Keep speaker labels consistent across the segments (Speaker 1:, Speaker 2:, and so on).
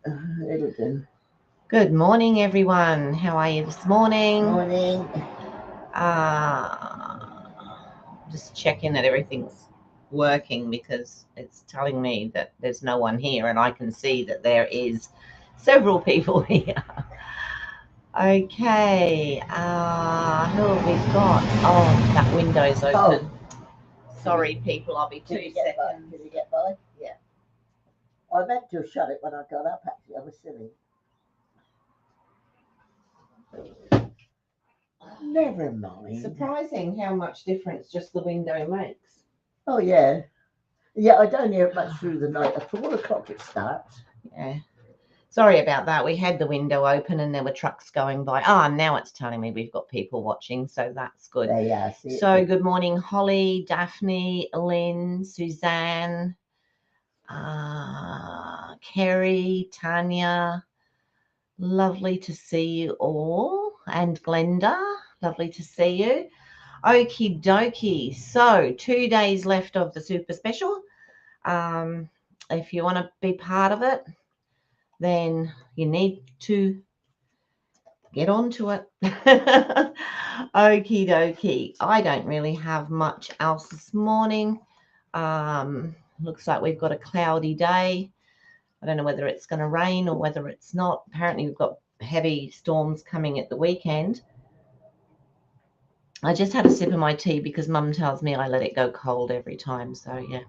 Speaker 1: It'll do.
Speaker 2: Good morning, everyone. How are you this morning?
Speaker 1: Morning.
Speaker 2: Just checking that everything's working because it's telling me that there's no one here, and I can see that there is several people here. Okay, who have we got? Oh, that window's open. Sorry, people, I'll be 2 seconds.
Speaker 1: Did you get by? Yeah. I meant to have shut it when I got up, actually. I was silly. Never mind.
Speaker 2: Surprising how much difference just the window makes.
Speaker 1: Oh, yeah. Yeah, I don't hear it much through the night. At 4 o'clock it starts.
Speaker 2: Yeah. Sorry about that. We had the window open and there were trucks going by. Now it's telling me we've got people watching, so that's good.
Speaker 1: Yeah, see
Speaker 2: so good morning, Holly, Daphne, Lynn, Suzanne, Kerry, Tanya. Lovely to see you all. And Glenda, lovely to see you. Okie dokie. So 2 days left of the super special. If you want to be part of it, then you need to get onto it. Okie dokie. I don't really have much else this morning. Looks like we've got a cloudy day. I don't know whether it's going to rain or whether it's not. Apparently we've got heavy storms coming at the weekend. I just had a sip of my tea because Mum tells me I let it go cold every time. So, yeah.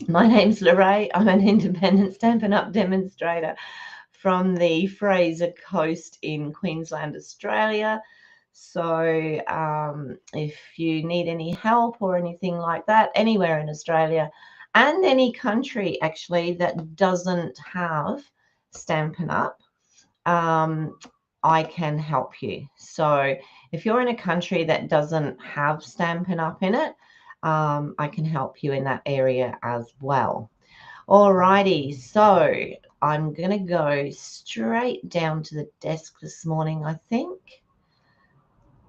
Speaker 2: My name's Lorraine. I'm an independent Stampin' Up! Demonstrator from the Fraser Coast in Queensland, Australia. So if you need any help or anything like that, anywhere in Australia and any country actually that doesn't have Stampin' Up!, I can help you. So if you're in a country that doesn't have Stampin' Up! In it, I can help you in that area as well. Alrighty, so I'm going to go straight down to the desk this morning, I think.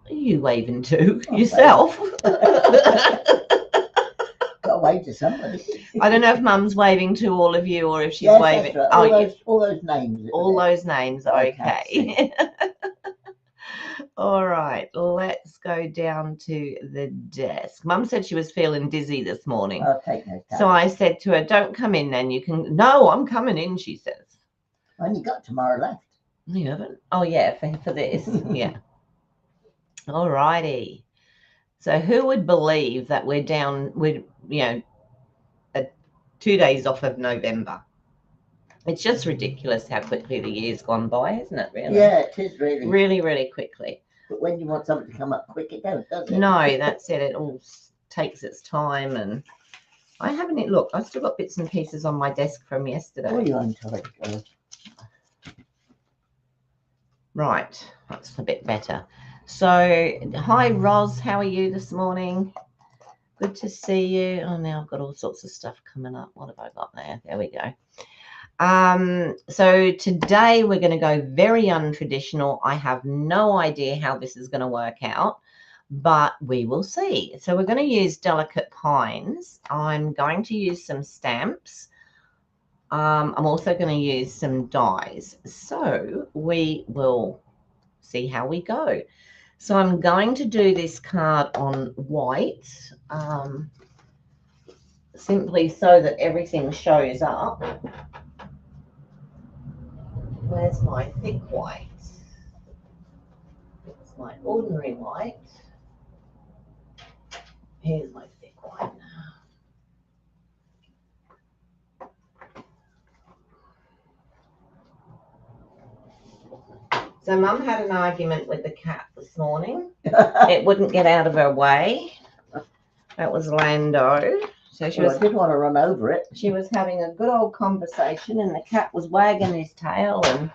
Speaker 2: Are you waving to yourself?
Speaker 1: Got to wave to somebody.
Speaker 2: I don't know if Mum's waving to all of you or if she's
Speaker 1: yes,
Speaker 2: waving.
Speaker 1: That's right. All those names.
Speaker 2: All those names, okay. All right, let's go down to the desk. Mum said she was feeling dizzy this morning.
Speaker 1: I'll take no time.
Speaker 2: So I said to her, don't come in then. You can. No, I'm coming in, she says.
Speaker 1: Only got tomorrow left.
Speaker 2: You haven't? Oh, yeah, for this. Yeah. All righty. So who would believe that we're 2 days off of November? It's just ridiculous how quickly the year's gone by, isn't it, really?
Speaker 1: Yeah, it is really.
Speaker 2: Really, really quickly.
Speaker 1: But when you want something to come up quick, it don't, does it?
Speaker 2: No, that's it. It all takes its time. And I haven't, look, I've still got bits and pieces on my desk from yesterday.
Speaker 1: Oh, you're untidy.
Speaker 2: Right, that's a bit better. So, hi, Roz. How are you this morning? Good to see you. Oh, now I've got all sorts of stuff coming up. What have I got there? There we go. So today we're going to go very untraditional. I have no idea how this is going to work out, but we will see. So we're going to use delicate pines. I'm going to use some stamps. I'm also going to use some dies. So we will see how we go. So I'm going to do this card on white, simply so that everything shows up. Where's my thick white? It's my ordinary white. Here's my thick white. So Mum had an argument with the cat this morning. It wouldn't get out of her way. That was Lando. So she
Speaker 1: I did want to run over it.
Speaker 2: She was having a good old conversation and the cat was wagging his tail and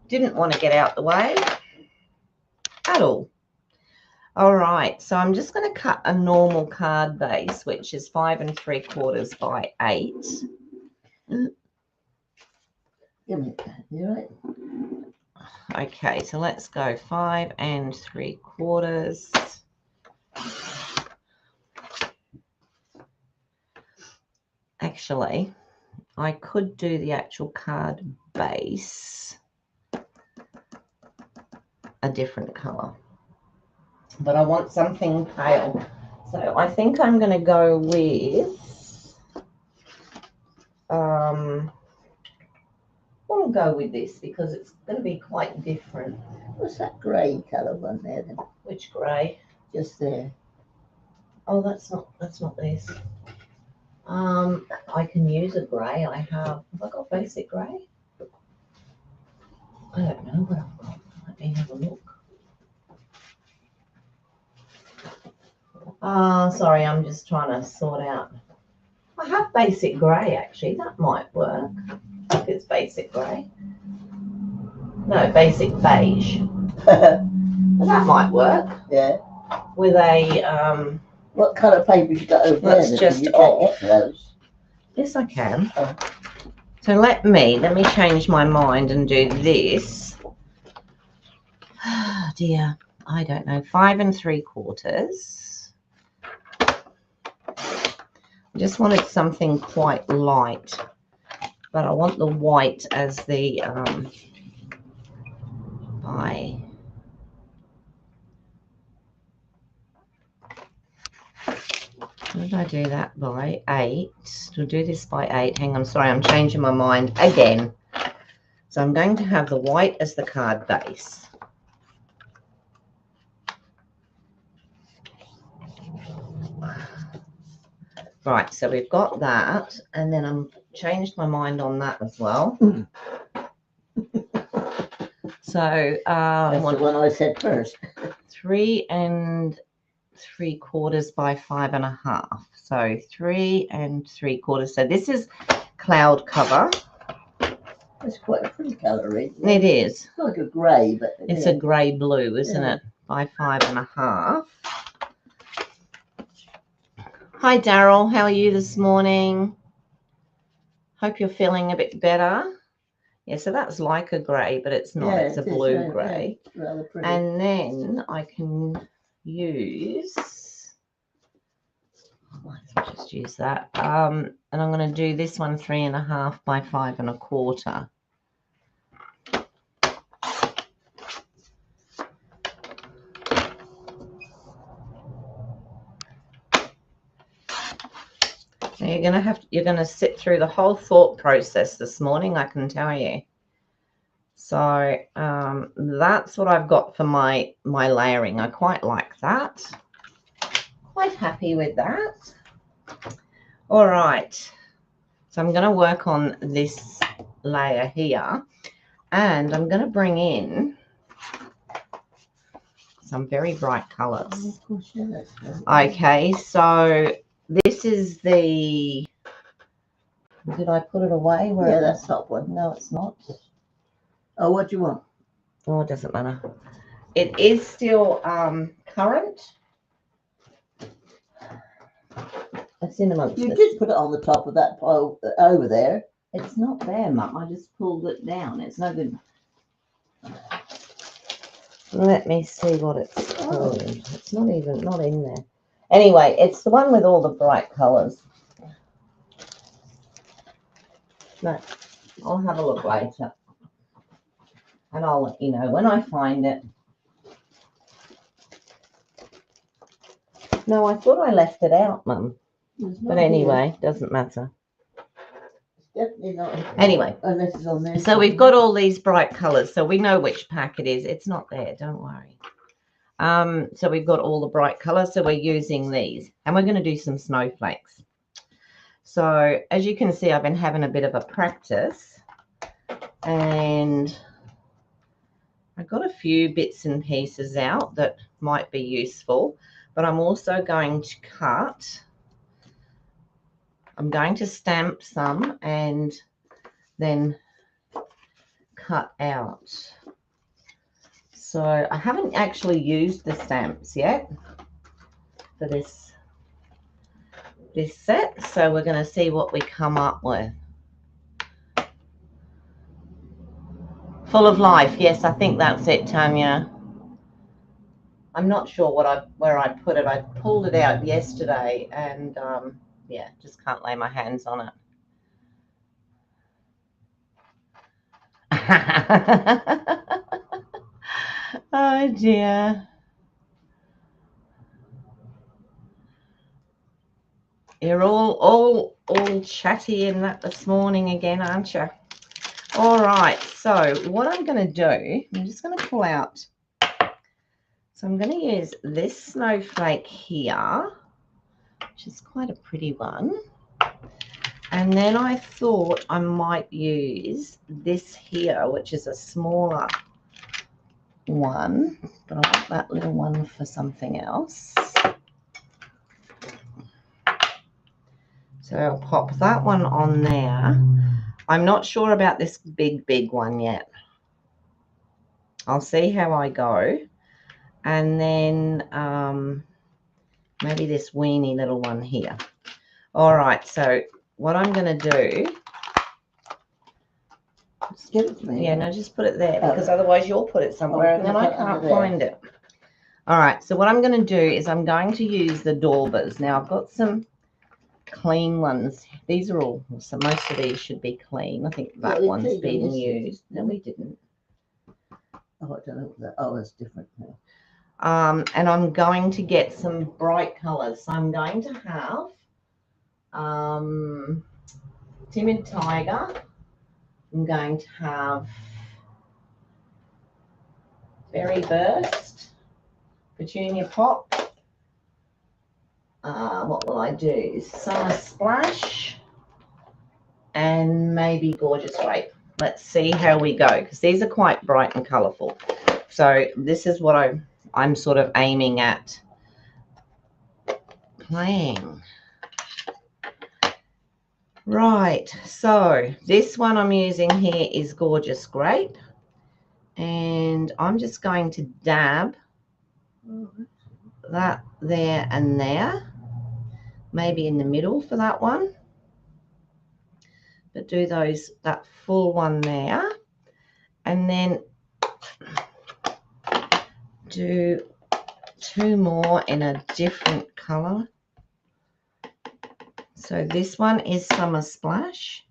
Speaker 2: didn't want to get out the way at all. All right, so I'm just going to cut a normal card base, which is 5 3/4 by 8.
Speaker 1: Give me that. You right?
Speaker 2: Okay, so let's go 5 3/4. Actually, I could do the actual card base a different color, but I want something pale. So I think I'm going to go with, I'll go with this because it's going to be quite different.
Speaker 1: What's that grey colour one there then?
Speaker 2: Which grey?
Speaker 1: Just there.
Speaker 2: Oh, that's not this. I can use a grey. Have I got basic grey? I don't know what I've got. Let me have a look. Sorry, I'm just trying to sort out. I have basic grey actually. That might work. If it's basic grey. No, basic beige. That might work.
Speaker 1: Yeah.
Speaker 2: With a
Speaker 1: What colour paper you got over
Speaker 2: that's
Speaker 1: there?
Speaker 2: just
Speaker 1: You can't get those.
Speaker 2: Yes, I can.
Speaker 1: Oh.
Speaker 2: So let me change my mind and do this. Oh dear, I don't know. 5 3/4. I just wanted something quite light, but I want the white as the by. What did I do that by? 8. To do this by 8. Hang on, sorry, I'm changing my mind again. So I'm going to have the white as the card base. Right, so we've got that, and then I'm changed my mind on that as well. So
Speaker 1: That's the one I said first.
Speaker 2: 3 3/4 by 5 1/2. So 3 3/4. So this is cloud cover.
Speaker 1: It's quite a pretty colour, isn't
Speaker 2: It
Speaker 1: it?
Speaker 2: is.
Speaker 1: It's like a grey, but
Speaker 2: It's
Speaker 1: yeah.
Speaker 2: a grey blue, isn't
Speaker 1: Yeah.
Speaker 2: it? By 5 1/2. Hi Daryl, how are you this morning? Hope you're feeling a bit better. Yeah, so that's like a grey, but it's not.
Speaker 1: Yeah,
Speaker 2: It's a blue grey.
Speaker 1: Yeah, rather pretty.
Speaker 2: And then I can use, I might just use that. And I'm going to do this one 3 1/2 by 5 1/4. Now you're going to sit through the whole thought process this morning, I can tell you. So that's what I've got for my layering. I quite like that. Quite happy with that. All right. So I'm going to work on this layer here, and I'm going to bring in some very bright colors.
Speaker 1: Oh, of course, yeah, that's right.
Speaker 2: Okay, so this is the, did I put it away? Where
Speaker 1: Yeah, that's top one.
Speaker 2: No, it's not.
Speaker 1: Oh, what do you want?
Speaker 2: Oh, it doesn't matter. It is still currant. It's in amongst
Speaker 1: You
Speaker 2: this.
Speaker 1: did put it on the top of that pile over there.
Speaker 2: It's not there, Mum. I just pulled it down. It's no good. Let me see what it's called. It's not in there. Anyway, it's the one with all the bright colours. No, I'll have a look later. And I'll let you know when I find it. No, I thought I left it out, Mum. But anyway, doesn't matter.
Speaker 1: Definitely not.
Speaker 2: Anyway,
Speaker 1: unless it's on there.
Speaker 2: So we've got all these bright colours, so we know which pack it is. It's not there, don't worry. So we've got all the bright colours, so we're using these, and we're going to do some snowflakes. So as you can see, I've been having a bit of a practice, and I got a few bits and pieces out that might be useful, but I'm also going to cut. I'm going to stamp some and then cut out. So I haven't actually used the stamps yet for this set, so we're going to see what we come up with. Full of life. Yes, I think that's it, Tanya. I'm not sure where I put it. I pulled it out yesterday, and yeah, just can't lay my hands on it. Oh dear. You're all chatty in that this morning again, aren't you? All right, so what I'm going to do, I'm just going to pull out. So I'm going to use this snowflake here, which is quite a pretty one. And then I thought I might use this here, which is a smaller one, but I want that little one for something else. So I'll pop that one on there. I'm not sure about this big one yet. I'll see how I go. And then maybe this weeny little one here. All right, so what I'm going to do...
Speaker 1: Just give it to me.
Speaker 2: Yeah, no, just put it there, because otherwise you'll put it somewhere and then I can't find it. All right, so what I'm going to do is I'm going to use the daubers. Now, I've got some clean ones. These are all, so most of these should be clean. I think that one's being used. No, we didn't.
Speaker 1: Oh, I don't know what that. Oh, that's different now.
Speaker 2: And I'm going to get some bright colors. So I'm going to have Timid Tiger. I'm going to have Berry Burst, Petunia Pop. What will I do? Summer Splash and maybe Gorgeous Grape. Let's see how we go, because these are quite bright and colourful. So this is what I'm sort of aiming at playing. Right, so this one I'm using here is Gorgeous Grape, and I'm just going to dab that there and there, maybe in the middle for that one, but do that full one there, and then do two more in a different colour. So this one is Summer Splash.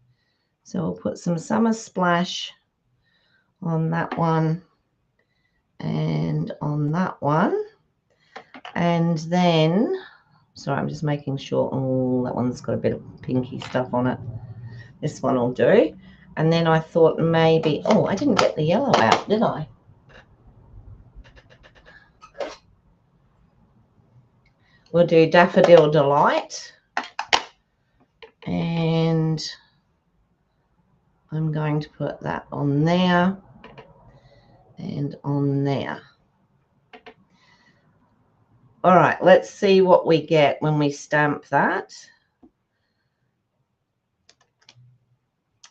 Speaker 2: So we'll put some Summer Splash on that one and on that one. And then, sorry, I'm just making sure, oh, that one's got a bit of pinky stuff on it. This one will do. And then I thought maybe, oh, I didn't get the yellow out, did I? We'll do Daffodil Delight. And I'm going to put that on there and on there. All right, let's see what we get when we stamp that.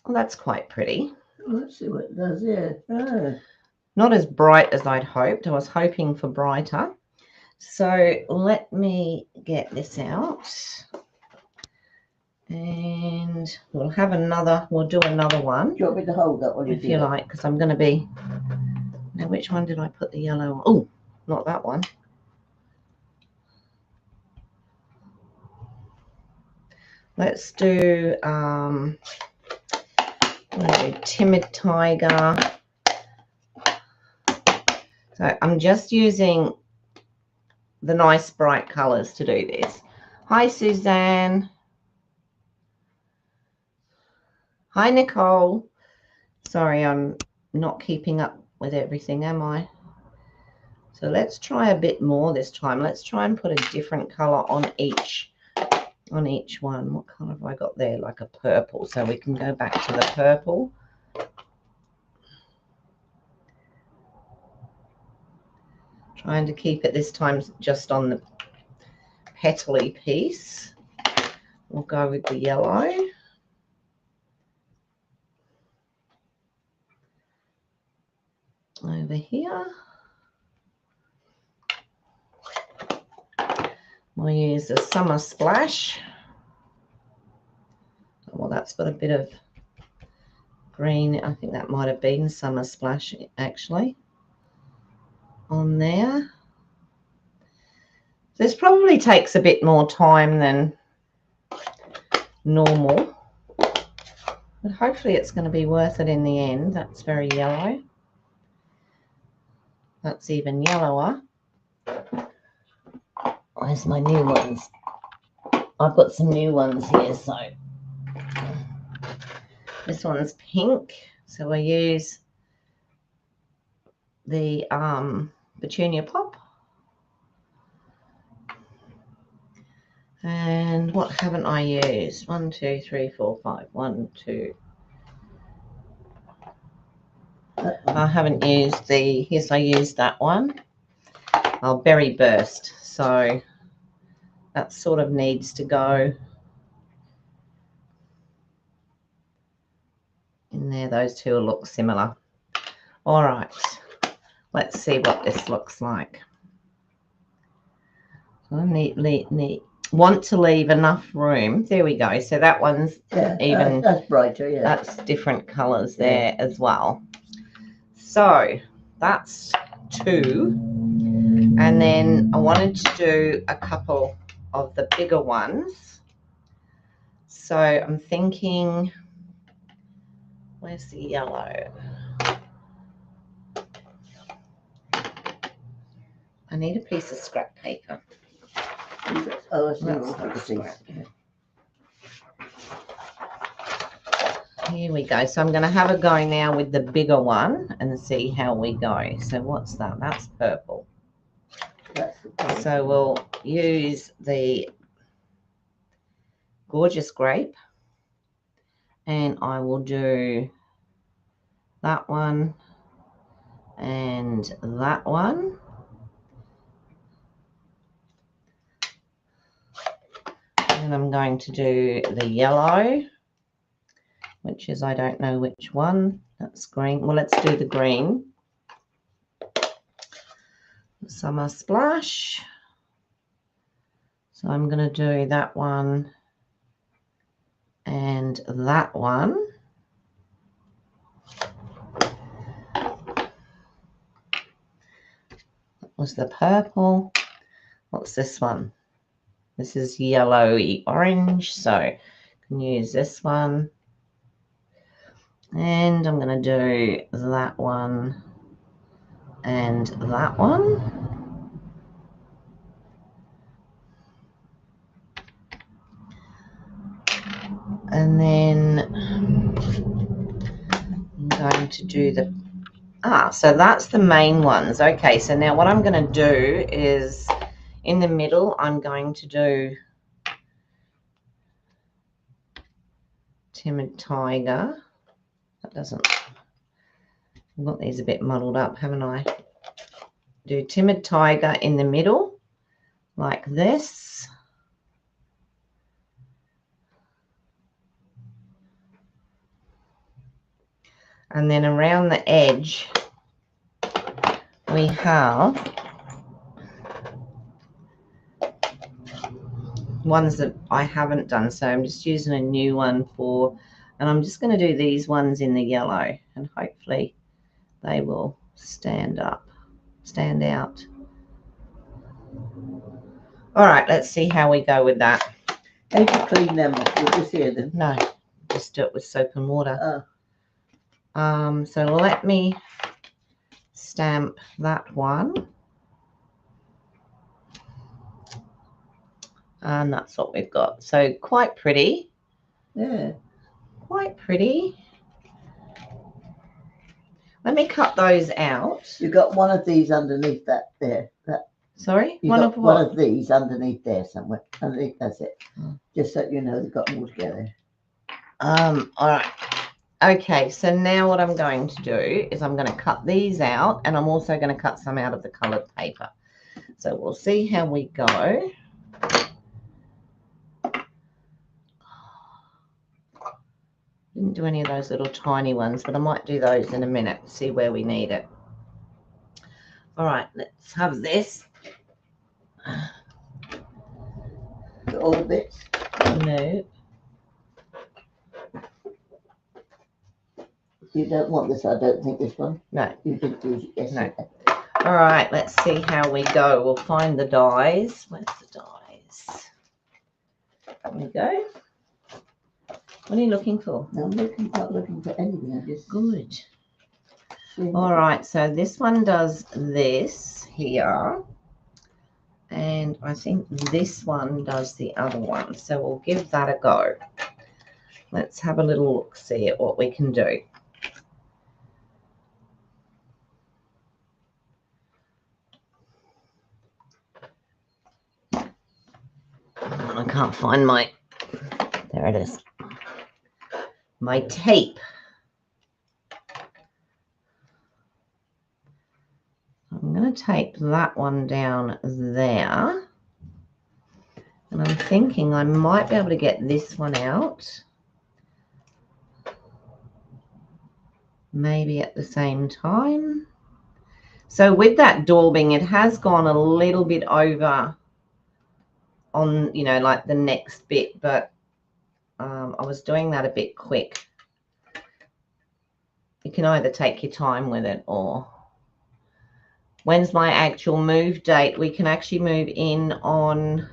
Speaker 2: Well, that's quite pretty.
Speaker 1: Let's see what it does, yeah. Oh.
Speaker 2: Not as bright as I'd hoped. I was hoping for brighter. So let me get this out. And we'll do another one.
Speaker 1: Do you want me to hold that one?
Speaker 2: If you like, because I'm going to be... Now, which one did I put the yellow on? Oh, not that one. Let's do Timid Tiger. So I'm just using the nice bright colors to do this. Hi, Suzanne. Hi, Nicole. Sorry, I'm not keeping up with everything, am I? So let's try a bit more this time. Let's try and put a different color on each one. What color have I got there? Like a purple. So we can go back to the purple. Trying to keep it this time just on the petally piece. We'll go with the yellow. Over here. We'll use the Summer Splash. Well, that's got a bit of green. I think that might have been Summer Splash, actually, on there. This probably takes a bit more time than normal. But hopefully it's going to be worth it in the end. That's very yellow. That's even yellower. Where's my new ones? I've got some new ones here. So this one's pink. So I use the Petunia Pop. And what haven't I used? 1, 2, 3, 4, 5. 1, 2. I haven't used the, yes, I used that one. Oh, Berry Burst. So that sort of needs to go in there. Those two will look similar. All right. Let's see what this looks like. So I want to leave enough room. There we go. So that one's even.
Speaker 1: That's brighter, yeah.
Speaker 2: That's different colours there as well. So that's 2. And then I wanted to do a couple of the bigger ones. So I'm thinking, where's the yellow? I need a piece of scrap paper.
Speaker 1: Oh, I see.
Speaker 2: That's scrap. Here we go. So I'm going to have a go now with the bigger one and see how we go. So what's that? That's purple. So we'll use the Gorgeous Grape and I will do that one and that one. And I'm going to do the yellow, which is, I don't know which one. That's green. Well, let's do the green. Summer Splash. So I'm going to do that one and that one. That was the purple. What's this one? This is yellowy orange, so I can use this one. And I'm going to do that one and that one. And then I'm going to do the, so that's the main ones. Okay, so now what I'm going to do is in the middle, I'm going to do Timid Tiger. That doesn't, I've got these a bit muddled up, haven't I? Do Timid Tiger in the middle, like this. And then around the edge, we have ones that I haven't done. So I'm just using a new one for, and I'm just going to do these ones in the yellow and hopefully they will stand out. All right, let's see how we go with that.
Speaker 1: How do you clean them off? We'll just hear them.
Speaker 2: No, just do it with soap and water.
Speaker 1: Oh.
Speaker 2: So let me stamp that one. And that's what we've got. So quite pretty.
Speaker 1: Yeah.
Speaker 2: Quite pretty. Let me cut those out.
Speaker 1: You got one of these underneath that there.
Speaker 2: Sorry?
Speaker 1: One of these underneath there somewhere. Underneath, that's it. Just so you know they've got more together.
Speaker 2: All right. Okay, so now what I'm going to do is I'm going to cut these out and I'm also going to cut some out of the coloured paper. So we'll see how we go. Didn't do any of those little tiny ones, but I might do those in a minute, see where we need it. All right, let's have this.
Speaker 1: All the bits?
Speaker 2: No.
Speaker 1: You don't want this, I don't think, this one.
Speaker 2: No.
Speaker 1: You didn't use it yesterday.
Speaker 2: No. All right, let's see how we go. We'll find the dies. Where's the dies? There we go. What are you looking for?
Speaker 1: No, I'm not looking for anything. I just
Speaker 2: Good.
Speaker 1: seeing
Speaker 2: All
Speaker 1: what-
Speaker 2: right, so this one does this here. And I think this one does the other one. So we'll give that a go. Let's have a little look, see at what we can do. I can't find my, there it is, my tape. I'm going to tape that one down there. And I'm thinking I might be able to get this one out. Maybe at the same time. So with that daubing, it has gone a little bit over on, you know, like the next bit, but I was doing that a bit quick. You can either take your time with it, or when's my actual move date? We can actually move in on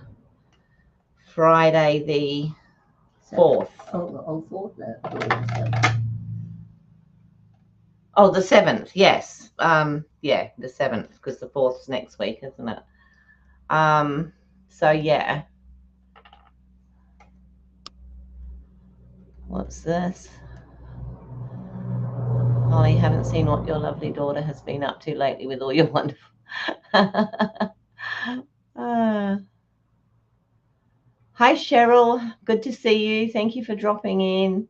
Speaker 2: Friday the 4th.
Speaker 1: Oh, 4th there.
Speaker 2: Oh, the 7th, yes. Yeah, the 7th, because the 4th's next week, isn't it? So yeah. What's this? Holly, haven't seen what your lovely daughter has been up to lately with all your wonderful. Hi, Cheryl. Good to see you. Thank you for dropping in.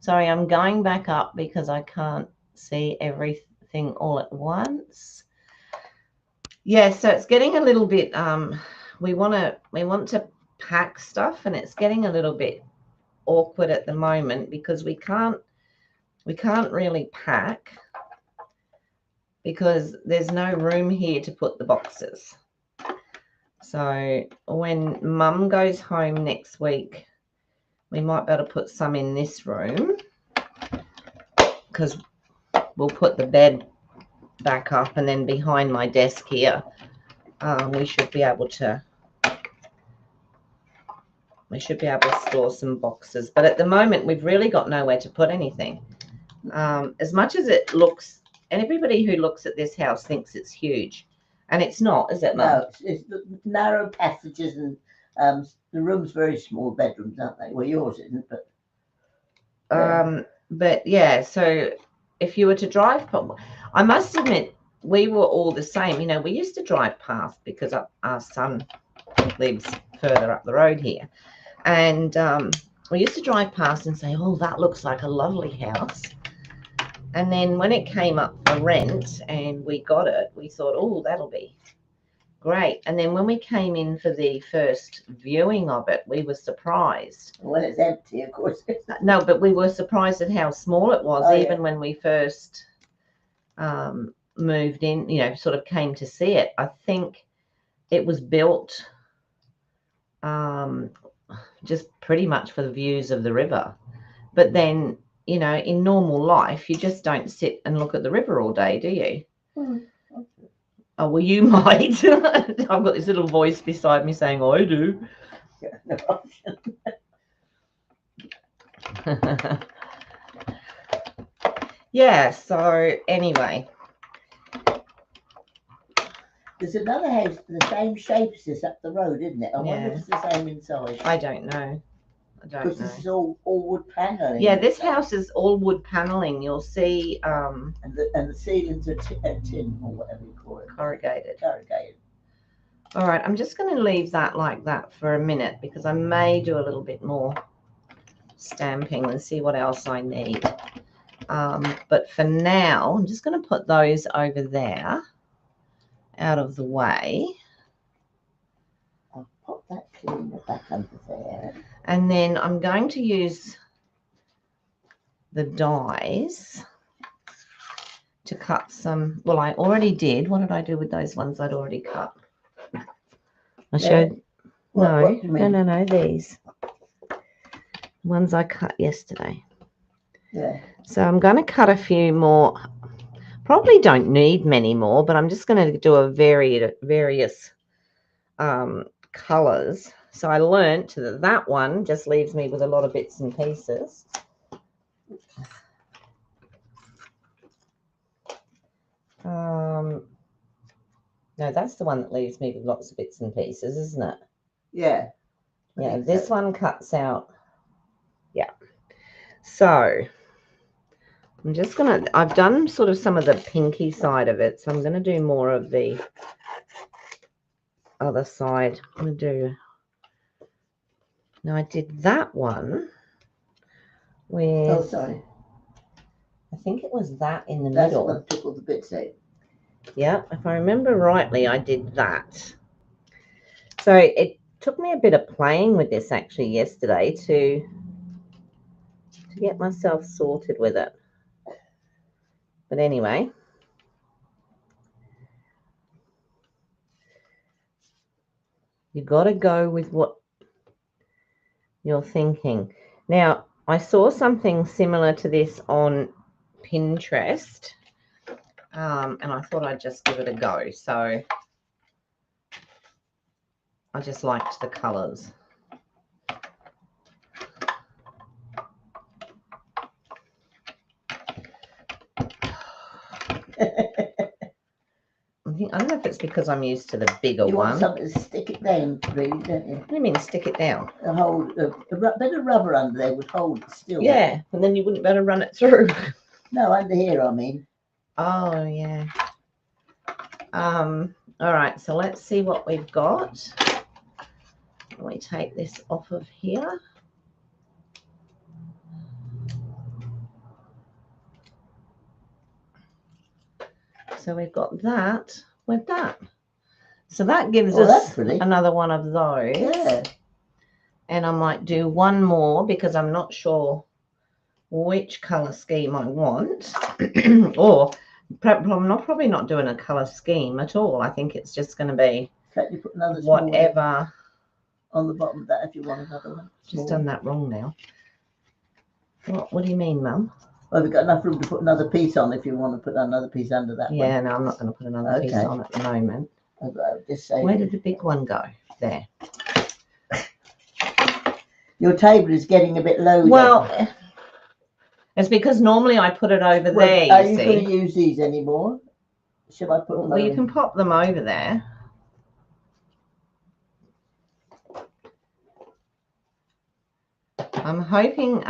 Speaker 2: Sorry, I'm going back up because I can't see everything all at once. Yeah, so it's getting a little bit. We want to pack stuff, and it's getting a little bit awkward at the moment because we can't really pack because there's no room here to put the boxes. So when Mum goes home next week, we might be able to put some in this room because we'll put the bed back up, and then behind my desk here, we should be able to store some boxes. But at the moment, we've really got nowhere to put anything. As much as it looks, and everybody who looks at this house thinks it's huge, and it's not, is it, Mum?
Speaker 1: No, it's narrow passages, and the room's very small bedrooms, aren't they? Well, yours isn't, but yeah.
Speaker 2: But yeah, so if you were to drive, I must admit, we were all the same. You know, we used to drive past because our son lives further up the road here, and we used to drive past and say, "Oh, that looks like a lovely house." And then when it came up for rent and we got it, we thought, "Oh, that'll be great." And then when we came in for the first viewing of it, we were surprised.
Speaker 1: Well, it's empty, of course.
Speaker 2: No, but we were surprised at how small it was, even when we first moved in, you know, sort of came to see it. I think it was built just pretty much for the views of the river. But then, you know, in normal life, you just don't sit and look at the river all day, do you? Oh, well, you might. I've got this little voice beside me saying, I do. Yeah, so anyway.
Speaker 1: There's another house the same shape as this up the road, isn't it? I wonder if it's the same inside.
Speaker 2: I don't know.
Speaker 1: Because this is all wood paneling.
Speaker 2: Yeah, this house is all wood paneling. You'll see.
Speaker 1: And the ceilings are tin or whatever you call it.
Speaker 2: Corrugated.
Speaker 1: Corrugated.
Speaker 2: All right, I'm just going to leave that like that for a minute because I may do a little bit more stamping and see what else I need. But for now, I'm just going to put those over there out of the way.
Speaker 1: I'll pop that cleaner back under there.
Speaker 2: And then I'm going to use the dies to cut some. Well, I already did. What did I do with those ones I'd already cut? I showed. No, these ones I cut yesterday.
Speaker 1: Yeah. So
Speaker 2: I'm going to cut a few more. Probably don't need many more, but I'm just going to do a various colors. So I learnt that that one just leaves me with a lot of bits and pieces. No, that's the one that leaves me with lots of bits and pieces, isn't it?
Speaker 1: Yeah.
Speaker 2: Yeah, this one cuts out. Yeah. So I'm just going to, I've done sort of some of the pinky side of it. So I'm going to do more of the other side. I'm going to do, now I did that one with,
Speaker 1: Oh, sorry.
Speaker 2: I think it was that in the
Speaker 1: That's
Speaker 2: middle.
Speaker 1: what took all the bits out.
Speaker 2: Yeah, if I remember rightly, I did that. So it took me a bit of playing with this actually yesterday to get myself sorted with it. But anyway, you got to go with what you're thinking. Now, I saw something similar to this on Pinterest, and I thought I'd just give it a go. So I just liked the colours. I don't know if it's because I'm used to the bigger one.
Speaker 1: You want something to stick it down, really, don't you?
Speaker 2: What do you mean stick it down?
Speaker 1: A bit of rubber under there would hold it still.
Speaker 2: Yeah, and then you wouldn't better run it through.
Speaker 1: No, under here, I mean.
Speaker 2: Oh, yeah. All right, so let's see what we've got. Let me take this off of here. So we've got that with that. So that gives us another one of those.
Speaker 1: Yeah.
Speaker 2: And I might do one more because I'm not sure which colour scheme I want. Or I'm probably not doing a colour scheme at all. I think it's just going to be
Speaker 1: you put another
Speaker 2: whatever.
Speaker 1: On the bottom of that if you want another one.
Speaker 2: Just done that wrong now. What do you mean, Mum?
Speaker 1: Well, we've got enough room to put another piece on if you want to put another piece under that one.
Speaker 2: Yeah, no, I'm not going to put another piece on at the moment.
Speaker 1: Just say
Speaker 2: where did the big one go? There.
Speaker 1: Your table is getting a bit low.
Speaker 2: Well, it's because normally I put it over there.
Speaker 1: Are you going to use these anymore? Should I put them over?
Speaker 2: Well, you can pop them over there. I'm hoping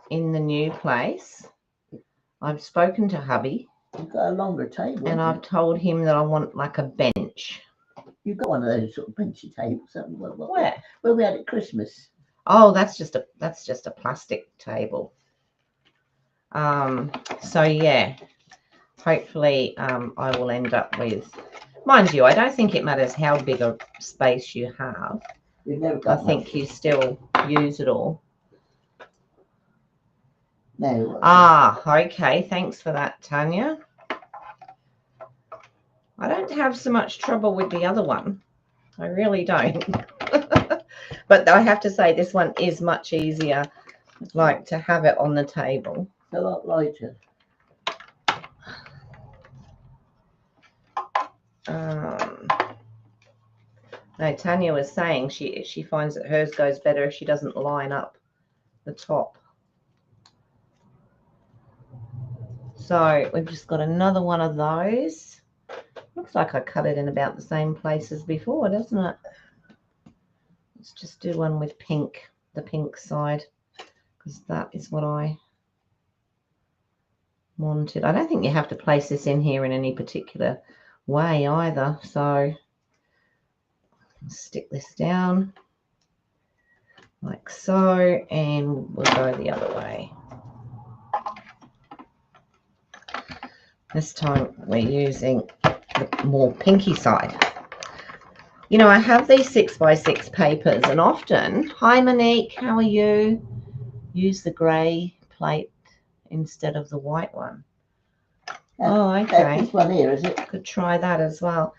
Speaker 2: in the new place, I've spoken to hubby.
Speaker 1: You've got a longer table.
Speaker 2: And I've told him that I want like a bench.
Speaker 1: You've got one of those sort of benchy tables.
Speaker 2: Where?
Speaker 1: Where we had at Christmas.
Speaker 2: Oh, that's just a plastic table. So yeah, hopefully I will end up with, mind you, I don't think it matters how big a space you have.
Speaker 1: You've never got
Speaker 2: I think you still use it all.
Speaker 1: No.
Speaker 2: Okay. Thanks for that, Tanya. I don't have so much trouble with the other one. I really don't. But I have to say this one is much easier, like to have it on the table.
Speaker 1: A lot lighter.
Speaker 2: No, Tanya was saying she finds that hers goes better if she doesn't line up the top. So we've just got another one of those. Looks like I cut it in about the same place as before, doesn't it? Let's just do one with pink, the pink side, because that is what I wanted. I don't think you have to place this in here in any particular way either. So stick this down like so, and we'll go the other way. This time we're using the more pinky side. You know, I have these 6x6 papers, and often, hi Monique, how are you? Use the grey plate instead of the white one. Oh, okay.
Speaker 1: This one here, is it?
Speaker 2: Could try that as well.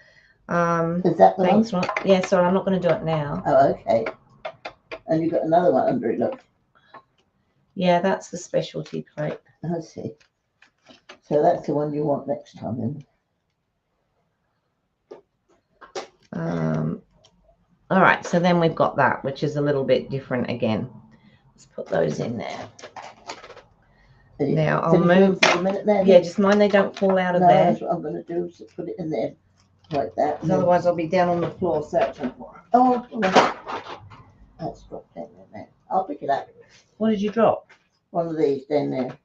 Speaker 1: Is that the
Speaker 2: thanks, one? Yeah, sorry, I'm not going to do it now.
Speaker 1: Oh, okay. And you've got another one under it, look.
Speaker 2: Yeah, that's the specialty plate.
Speaker 1: I see. So that's the one you want next time, then.
Speaker 2: All right, so then we've got that, which is a little bit different again. Let's put those in there. Now I'll move
Speaker 1: for a minute there.
Speaker 2: Yeah, just mind they don't fall out of there.
Speaker 1: That's what I'm going to do. So put it in there like that.
Speaker 2: Because otherwise I'll be down on the floor searching for them.
Speaker 1: Oh, that's dropped down there. I'll pick it up.
Speaker 2: What did you drop?
Speaker 1: One of these down there.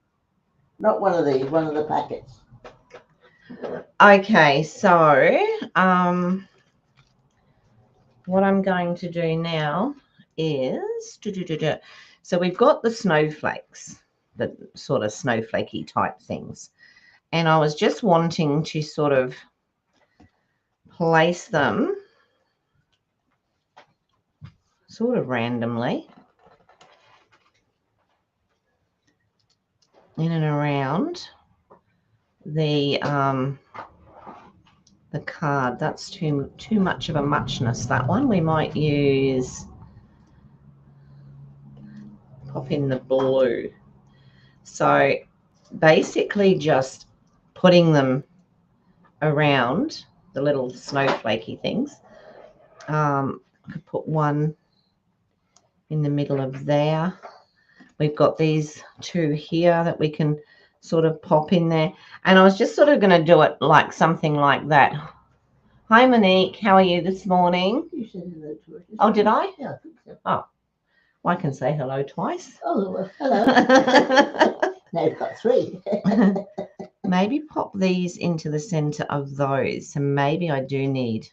Speaker 1: Not one of these. One of the packets.
Speaker 2: Okay, so what I'm going to do now is so we've got the snowflakes, the sort of snowflakey type things, and I was just wanting to sort of place them sort of randomly in and around the card. That's too much of a muchness, that one. We might use, pop in the blue. So basically just putting them around the little snowflakey things. I could put one in the middle of there. We've got these two here that we can sort of pop in there. And I was just sort of going to do it like something like that. Hi, Monique. How are you this morning?
Speaker 1: You said hello to her.
Speaker 2: Oh, did I?
Speaker 1: Yeah, I think so.
Speaker 2: Oh, well, I can say hello twice.
Speaker 1: Oh, well, hello. Now you've got three.
Speaker 2: Maybe pop these into the center of those. So maybe I do need,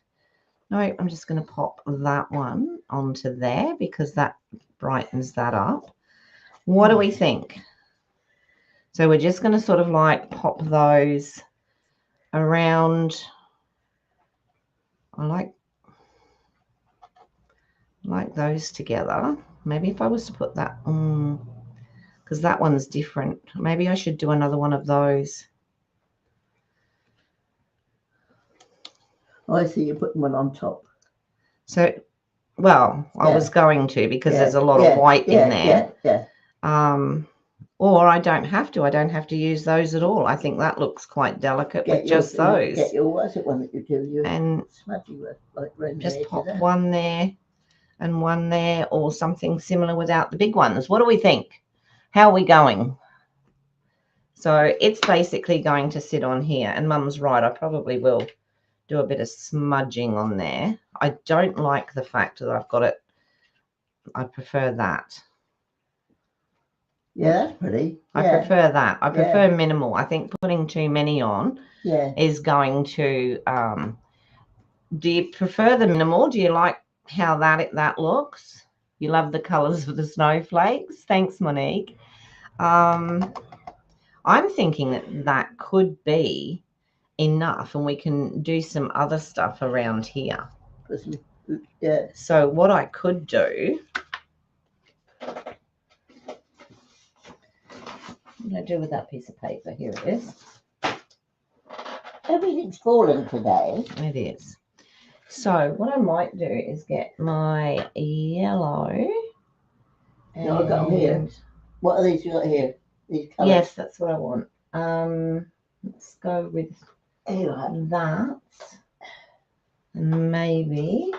Speaker 2: no, I'm just going to pop that one onto there because that brightens that up. What do we think? So we're just going to sort of like pop those around. I like those together. Maybe if I was to put that on, because that one's different. Maybe I should do another one of those.
Speaker 1: Oh, I see you're putting one on top.
Speaker 2: So, well, I was going to because there's a lot of white in there. Or I don't have to. I don't have to use those at all. I think that looks quite delicate with just those.
Speaker 1: Get your, what's it one that you do?
Speaker 2: And
Speaker 1: smudgy with, like
Speaker 2: just pop one there and one there, or something similar without the big ones. What do we think? How are we going? So it's basically going to sit on here, and Mum's right. I probably will do a bit of smudging on there. I don't like the fact that I've got it. I prefer that.
Speaker 1: Yeah, that's pretty.
Speaker 2: I prefer that. I prefer minimal. I think putting too many on is going to, do you prefer the minimal? Do you like how that looks? You love the colors of the snowflakes? Thanks, Monique. I'm thinking that could be enough, and we can do some other stuff around here.
Speaker 1: Yeah.
Speaker 2: So what I could do, what did I do with that piece of paper? Here it is.
Speaker 1: Everything's fallen today.
Speaker 2: It is. So what I might do is get my yellow.
Speaker 1: No, I've got them here. What are these you got here? These colours?
Speaker 2: Yes, that's what I want. Let's go with that. And maybe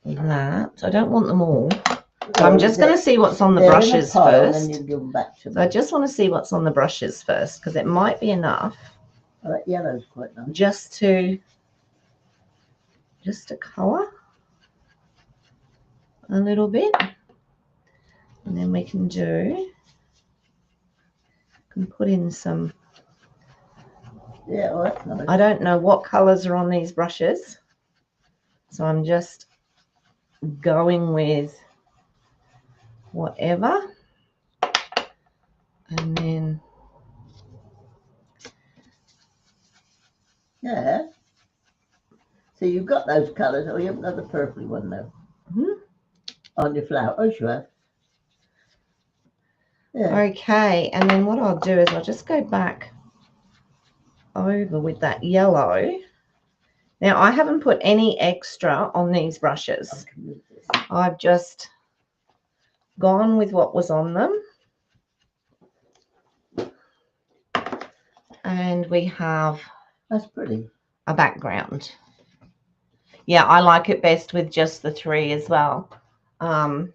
Speaker 2: that. I don't want them all. So I'm just going to see what's on the brushes first.
Speaker 1: And give them back to me.
Speaker 2: So I just want to see what's on the brushes first, because it might be enough.
Speaker 1: Oh, that yellow's quite nice.
Speaker 2: Just to colour a little bit. And then we can put in some.
Speaker 1: Yeah, well, that's nice.
Speaker 2: I don't know what colours are on these brushes. So I'm just going with whatever. And then.
Speaker 1: Yeah. So you've got those colours. Oh, you haven't got the purpley one though. On your flower. Oh, sure. Yeah.
Speaker 2: Okay, and then what I'll do is I'll just go back over with that yellow. Now I haven't put any extra on these brushes. I've just gone with what was on them. And we have,
Speaker 1: that's pretty,
Speaker 2: a background. Yeah, I like it best with just the 3 as well. I'm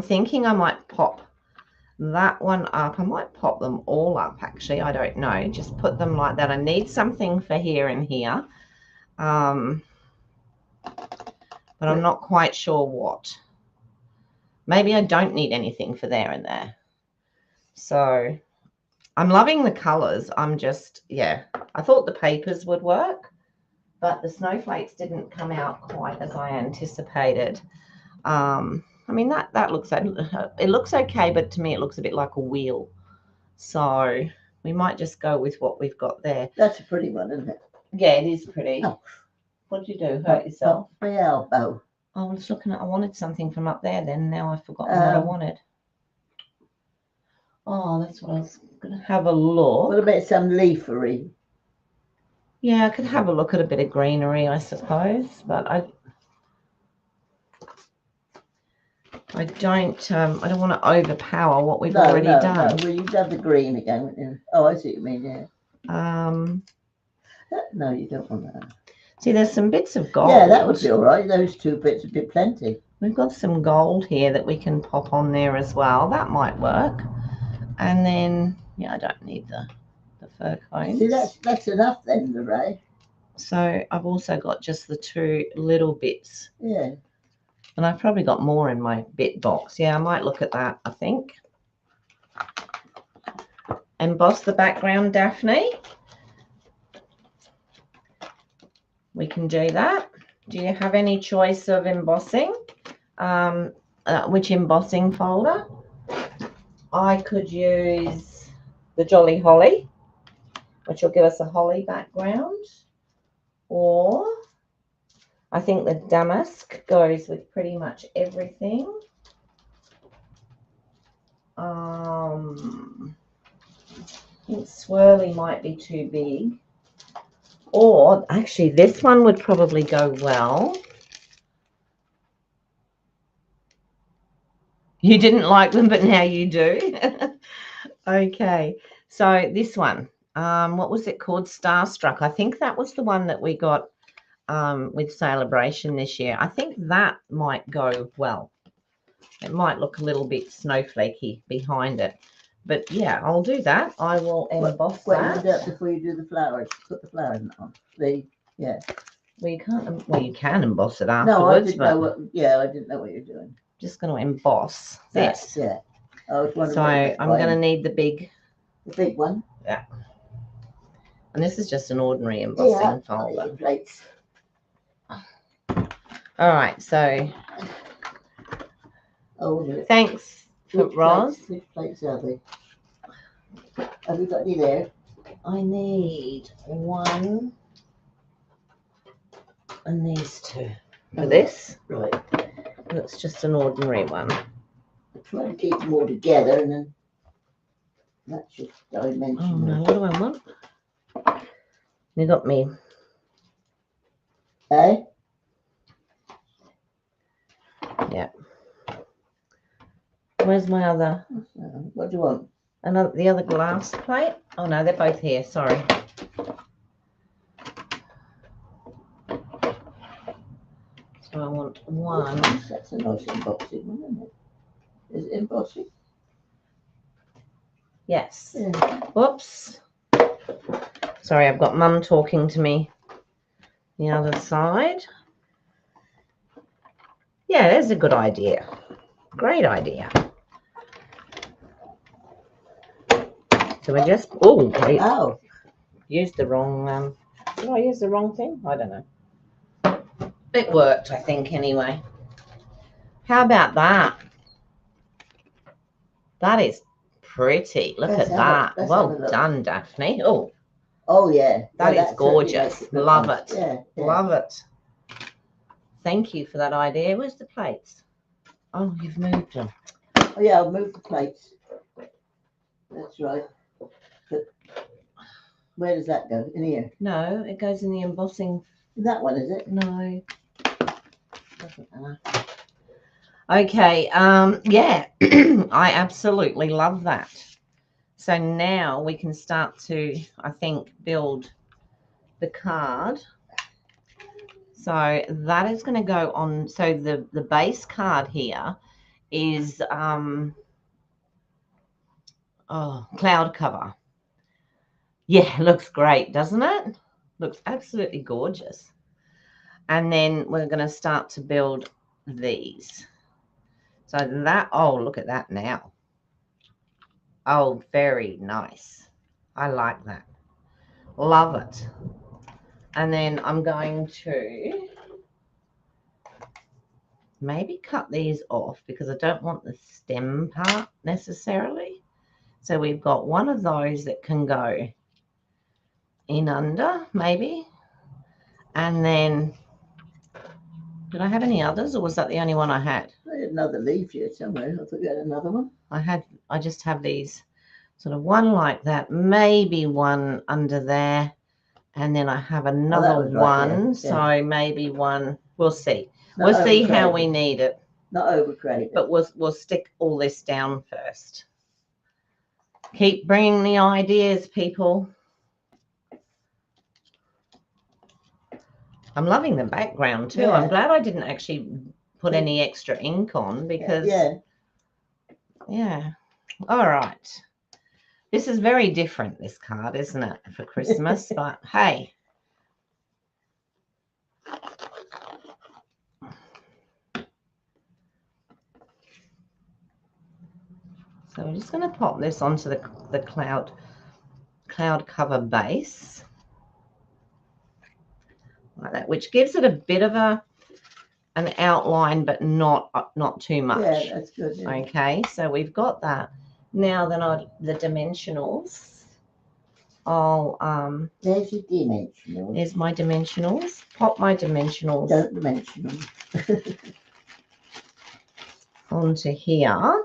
Speaker 2: thinking I might pop that one up. I might pop them all up, actually. I don't know. Just put them like that. I need something for here and here. But I'm not quite sure what. Maybe I don't need anything for there and there. So I'm loving the colors. I'm just, yeah, I thought the papers would work, but the snowflakes didn't come out quite as I anticipated. I mean, that looks, it looks okay, but to me it looks a bit like a wheel. So we might just go with what we've got there.
Speaker 1: That's a pretty one, isn't it?
Speaker 2: Yeah, it is pretty.
Speaker 1: Oh.
Speaker 2: What did you do? Hurt yourself?
Speaker 1: My elbow.
Speaker 2: I was looking at, I wanted something from up there then. Now I've forgotten what I wanted. Oh, that's what I was going to have a look.
Speaker 1: What about some leafery?
Speaker 2: Yeah, I could have a look at a bit of greenery, I suppose, but I don't want to overpower what we've already done.
Speaker 1: No, well, you've done the green again, wouldn't you? Oh, I see what you mean, yeah. No, you don't want that.
Speaker 2: See, there's some bits of gold.
Speaker 1: Yeah, that would be all right. Those 2 bits would be plenty.
Speaker 2: We've got some gold here that we can pop on there as well. That might work. And then, yeah, I don't need the fur cones.
Speaker 1: See, that's enough then, Lorraine.
Speaker 2: So I've also got just the 2 little bits.
Speaker 1: Yeah.
Speaker 2: And I've probably got more in my bit box. Yeah, I might look at that, I think. Emboss the background, Daphne. We can do that. Do you have any choice of embossing? Which embossing folder? I could use the Jolly Holly, which will give us a holly background. Or I think the damask goes with pretty much everything. I think swirly might be too big. Or actually this one would probably go well. You didn't like them, but now you do. Okay, so this one, what was it called? Starstruck. I think that was the one that we got with Celebration this year. I think that might go well. It might look a little bit snowflakey behind it. But yeah, I'll do that. I will emboss that.
Speaker 1: Wait, before you do the flowers, put the flowers on. Yeah.
Speaker 2: Well, you can't. Well, you can emboss it afterwards.
Speaker 1: No, I didn't know what. Yeah, I didn't know what you're doing.
Speaker 2: Just going to emboss this.
Speaker 1: Yeah. So
Speaker 2: I'm going to need the big
Speaker 1: one.
Speaker 2: Yeah. And this is just an ordinary embossing folder.
Speaker 1: Plates.
Speaker 2: All right. So.
Speaker 1: Oh.
Speaker 2: Thanks, Roz.
Speaker 1: Which plates are they? Have you got any there?
Speaker 2: I need 1 and these 2 for this.
Speaker 1: Right.
Speaker 2: That's just an ordinary one.
Speaker 1: I'm trying to keep them all together, and then that's just dimension.
Speaker 2: Oh no, what do I want? You got me.
Speaker 1: Eh?
Speaker 2: Yeah. Where's my other?
Speaker 1: What do you want?
Speaker 2: The other glass plate? Oh no, they're both here. Sorry. So I want 1.
Speaker 1: That's a nice embossing one, isn't it? Is it embossing?
Speaker 2: Yes.
Speaker 1: Yeah.
Speaker 2: Whoops. Sorry, I've got Mum talking to me the other side. Yeah, that's a good idea. Great idea. So we just, used the wrong, did I use the wrong thing? I don't know. It worked, I think, anyway. How about that? That is pretty. Look at that. Well done, Daphne.
Speaker 1: Oh, yeah.
Speaker 2: That is gorgeous. Love it.
Speaker 1: Yeah.
Speaker 2: Love it. Thank you for that idea. Where's the plates? Oh, you've moved them.
Speaker 1: Oh, yeah, I'll move the plates. That's right. But where does that go? In here?
Speaker 2: No, it goes in the embossing.
Speaker 1: That one, is it?
Speaker 2: No. Doesn't matter. Okay, yeah, I absolutely love that. So now we can start to, I think, build the card. So that is going to go on. So the base card here is cloud cover. Yeah, looks great, doesn't it? Looks absolutely gorgeous. And then we're going to start to build these. So that, oh, look at that now. Oh, very nice. I like that. Love it. And then I'm going to maybe cut these off because I don't want the stem part necessarily. So we've got one of those that can go in under, maybe. And then, did I have any others, or was that the only one I had?
Speaker 1: I had another leaf here somewhere. I thought you had another one.
Speaker 2: I just have these sort of one like that, maybe one under there, and then I have another one. Right, yeah. So maybe one. We'll see. We'll see how we need it.
Speaker 1: Not overcrowded.
Speaker 2: But we'll stick all this down first. Keep bringing the ideas, people. I'm loving the background too. Yeah. I'm glad I didn't actually put any extra ink on because yeah. All right. This is very different, this card, isn't it, for Christmas? But hey. So we're just going to pop this onto the cloud cover base. Like that, which gives it a bit of an outline, but not too much.
Speaker 1: Yeah, that's good. Yeah.
Speaker 2: Okay, so we've got that. Now then, the dimensionals. I'll
Speaker 1: There's your dimensionals.
Speaker 2: There's my dimensionals. Pop my dimensionals.
Speaker 1: Don't dimension them.
Speaker 2: Onto here.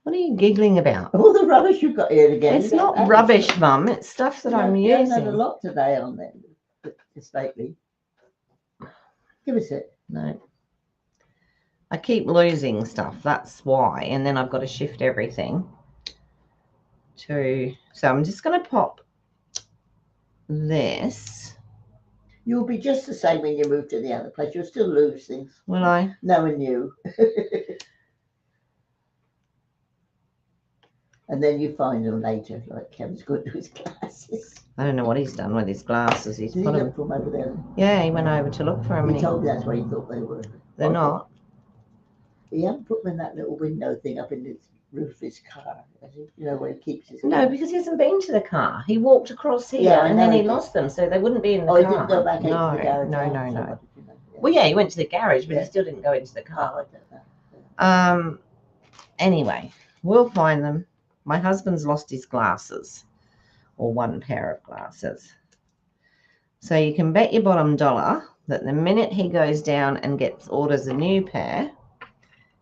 Speaker 2: What are you giggling about?
Speaker 1: All the rubbish you've got here again.
Speaker 2: It's not rubbish, Mum. It's stuff that I'm using.
Speaker 1: I've had a lot today on them, just lately. Give us it.
Speaker 2: No. I keep losing stuff. That's why. And then I've got to shift everything to... So I'm just going to pop this.
Speaker 1: You'll be just the same when you move to the other place. You'll still lose things.
Speaker 2: Will I?
Speaker 1: Knowing you. And then you find them later, like Kevin's good to his glasses.
Speaker 2: I don't know what he's done with his glasses. He's
Speaker 1: Did
Speaker 2: put
Speaker 1: he
Speaker 2: them
Speaker 1: look for them over there?
Speaker 2: Yeah, he went over to look for them.
Speaker 1: He told me that's where he thought they were.
Speaker 2: They're not.
Speaker 1: He hadn't put them in that little window thing up in the roof of his car, you know, where he keeps his car.
Speaker 2: No, because he hasn't been to the car. He walked across here and then he lost them, so they wouldn't be in the car.
Speaker 1: Oh, he didn't go back into the garage?
Speaker 2: No. Well, yeah, he went to the garage, but he still didn't go into the car.
Speaker 1: Oh, I don't know.
Speaker 2: Anyway, we'll find them. My husband's lost his glasses, or one pair of glasses. So you can bet your bottom dollar that the minute he goes down and orders a new pair,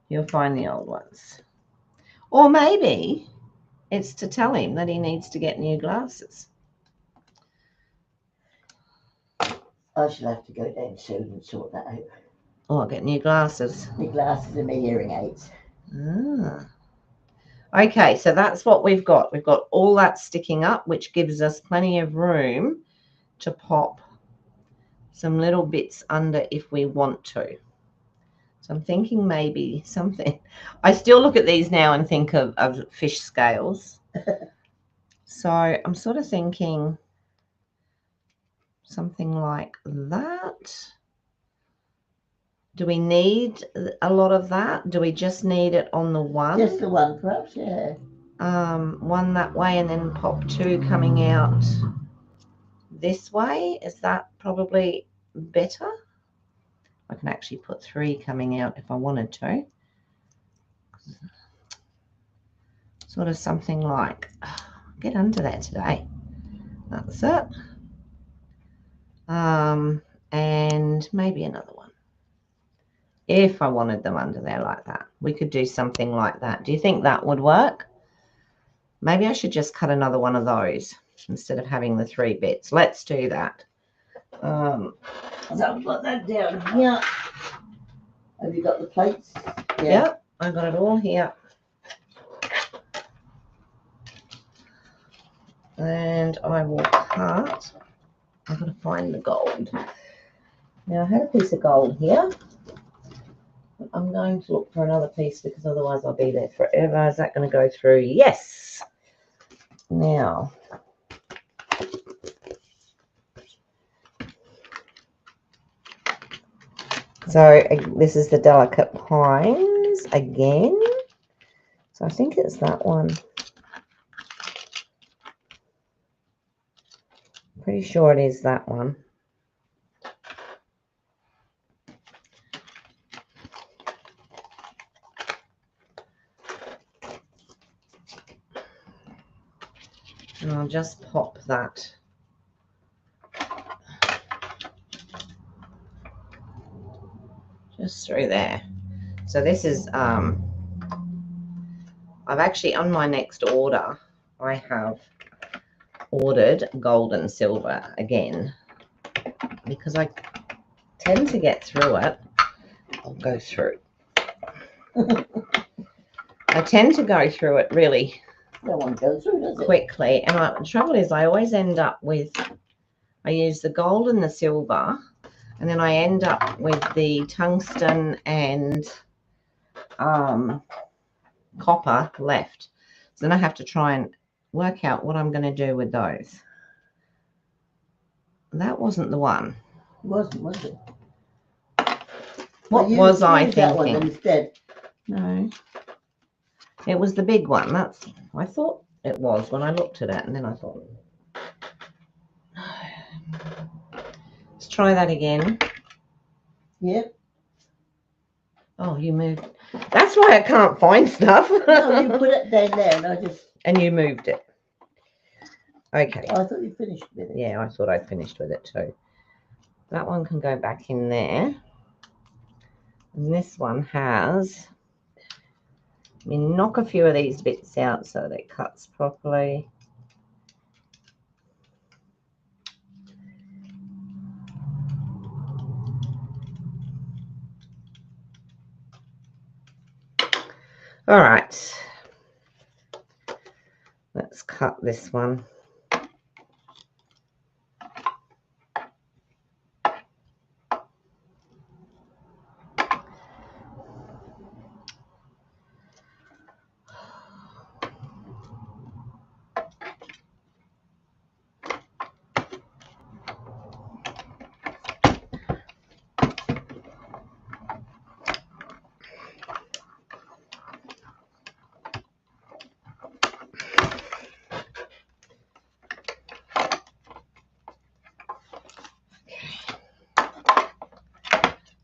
Speaker 2: you'll find the old ones. Or maybe it's to tell him that he needs to get new glasses.
Speaker 1: I shall have to go down soon and sort that out.
Speaker 2: Oh, get new glasses.
Speaker 1: My glasses and my hearing aids.
Speaker 2: Okay, so that's what we've got. We've got all that sticking up, which gives us plenty of room to pop some little bits under if we want to. So I'm thinking maybe something. I still look at these now and think of fish scales. So I'm sort of thinking something like that. Do we need a lot of that? Do we just need it on the one?
Speaker 1: Just the one, perhaps, yeah.
Speaker 2: One that way and then pop two coming out this way. Is that probably better? I can actually put three coming out if I wanted to. Sort of something like, get under that today. That's it. And maybe another one. If I wanted them under there like that, we could do something like that. Do you think that would work? Maybe I should just cut another one of those instead of having the three bits. Let's do that. So I've got that down here.
Speaker 1: Have you got the plates?
Speaker 2: Yeah, I got it all here. And I will cut. I've got to find the gold. Now I had a piece of gold here. But I'm going to look for another piece because otherwise I'll be there forever. Is that going to go through? Yes. Now. So this is the Delicate Pines again. So I think it's that one. Pretty sure it is that one. And I'll just pop that just through there. So this is I've actually, on my next order, I have ordered gold and silver again because I tend to get through it. I'll go through. I tend to go through it really quickly, and the trouble is I always end up with, I use the gold and the silver, and then I end up with the tungsten and copper left. So then I have to try and work out what I'm going to do with those. That wasn't the one.
Speaker 1: It wasn't, was it?
Speaker 2: What was I thinking?
Speaker 1: That one instead.
Speaker 2: No. It was the big one. That's, I thought it was when I looked at it, and then I thought, no. Let's try that again.
Speaker 1: Yep.
Speaker 2: Oh, you moved. That's why I can't find stuff.
Speaker 1: No, you put it down there, and I just.
Speaker 2: And you moved it. Okay.
Speaker 1: Oh, I thought you finished with it.
Speaker 2: Yeah, I thought I finished with it too. That one can go back in there. And this one has. Let me knock a few of these bits out so that it cuts properly. All right. Let's cut this one.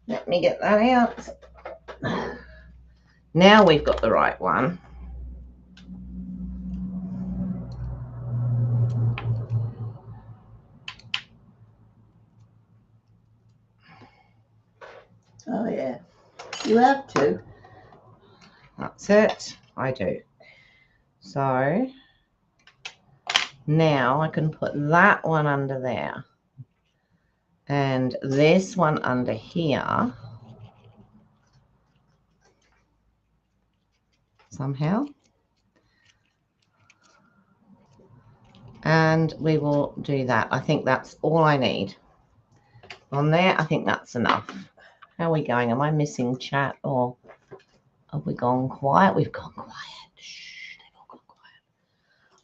Speaker 2: Let me get that out. Now we've got the right one.
Speaker 1: Oh, yeah. You have to.
Speaker 2: That's it. I do. So now I can put that one under there and this one under here somehow. And we will do that. I think that's all I need on there. I think that's enough. How are we going? Am I missing chat or have we gone quiet? We've gone quiet. Shh, they've all gone quiet.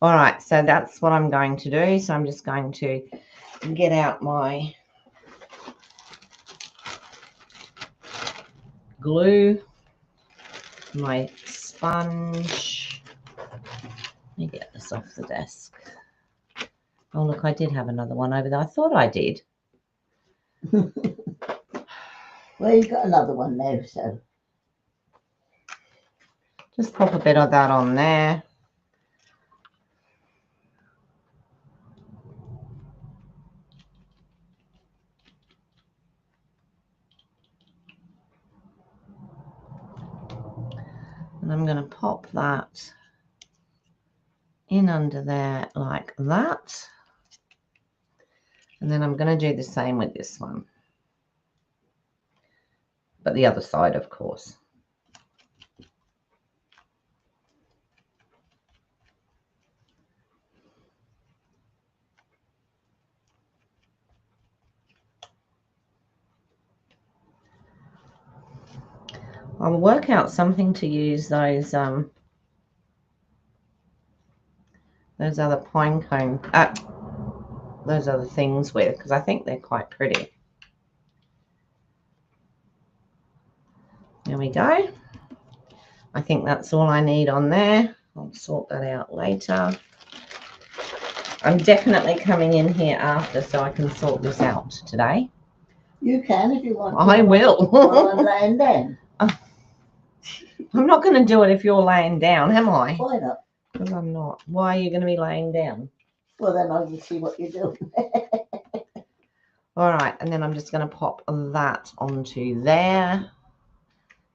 Speaker 2: All right, so that's what I'm going to do. So I'm just going to get out my glue, my sponge. Let me get this off the desk. Oh, look, I did have another one over there. I thought I did.
Speaker 1: Well, you've got another one there, so.
Speaker 2: Just pop a bit of that on there. And I'm going to pop that in under there like that. And then I'm going to do the same with this one. But the other side, of course. I'll work out something to use those other pine cone, those other things with, because I think they're quite pretty. There we go. I think that's all I need on there. I'll sort that out later. I'm definitely coming in here after so I can sort this out today.
Speaker 1: You can if you want to.
Speaker 2: I will.
Speaker 1: While I'm laying down.
Speaker 2: I'm not going to do it if you're laying down, am I?
Speaker 1: Why not?
Speaker 2: Because I'm not. Why are you going to be laying down?
Speaker 1: Well, then I can see what you're doing.
Speaker 2: All right, and then I'm just going to pop that onto there.